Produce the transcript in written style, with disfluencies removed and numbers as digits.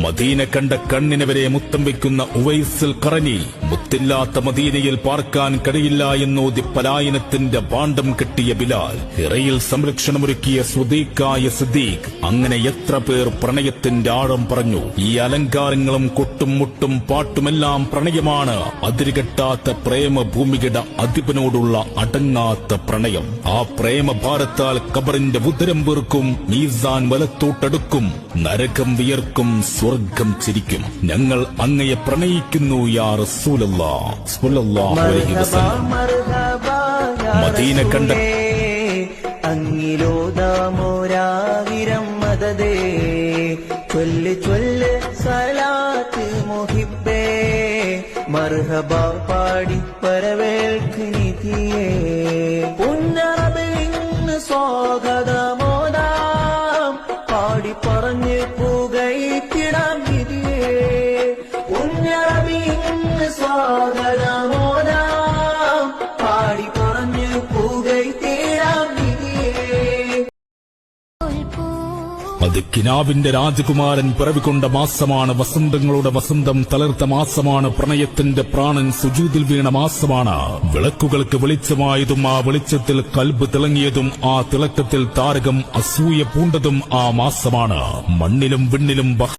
Medina കണ്ട കണ്ണിനെ വരെ മുത്തം വെക്കുന്ന ഉവൈസുൽ ഖറനി മുത്തില്ലാത്ത മദീനയിൽ പാർക്കാൻ കഴിയില്ല എന്നോതി പലായനത്തിന്റെ പാണ്ഡം കെട്ടിയ ബിലാൽ, ഹിറയിൽ സംരക്ഷണമൊരുക്കിയ സുദീഖായ സിദ്ദീഖ്, അങ്ങനെ എത്ര പേർ പ്രണയത്തിന്റെ ആഴം പറഞ്ഞു. ഈ അലങ്കാരങ്ങളും കൊട്ടും മുട്ടും പാട്ടുമെല്ലാം പ്രണയമാണ്. അതിരുകെട്ടാത്ത പ്രേമഭൂമിയുടെ അധിപനോടുള്ള അടങ്ങാത്ത പ്രണയം. ആ പ്രേമഭാരത്താൽ ഖബറിന്റെ ഉദരം വീർക്കും, മീസാൻ വലത്തോട്ടടുക്കും, നരകം വിയർക്കും, സ്വർഗം ചിരിക്കും. ഞങ്ങൾ അങ്ങയെ പ്രണയിക്കുന്നു യാ റസൂലല്ലാഹ് സ്വല്ലല്ലാഹു അലൈഹി വസല്ലം. മദീന കണ്ട അങ്ങിലോദാമോരായിരം മദദേ, ചൊല്ല് ചൊല്ല് സലാത്ത് മുഹിബ്ബേ, മർഹബ പാടി വരവേൽക്ക് നിധിയേ. പുന്നറബിന് സ്വാഗതമോദാം, പാടി പറഞ്ഞ് പുകയിത്തിടാം വിധിയേ. പുന്നറബിന് സ്വാഗതമോദാം, പാടി പറഞ്ഞ് പുകയിത്തിടാം വിധിയേ. അത് കിനാവിന്റെ രാജകുമാരൻ പിറവികൊണ്ട മാസമാണ്. വസന്തങ്ങളുടെ വസന്തം തളർത്ത മാസമാണ്. പ്രണയത്തിന്റെ പ്രാണൻ സുജൂദിൽ വീണ മാസമാണ്. വിളക്കുകൾക്ക് വെളിച്ചമായതും ആ വെളിച്ചത്തിൽ കൽബ് തിളങ്ങിയതും ആ തിളക്കത്തിൽ താരകം അസൂയ പൂണ്ടതും ആ മാസമാണ്. മണ്ണിലും വിണ്ണിലും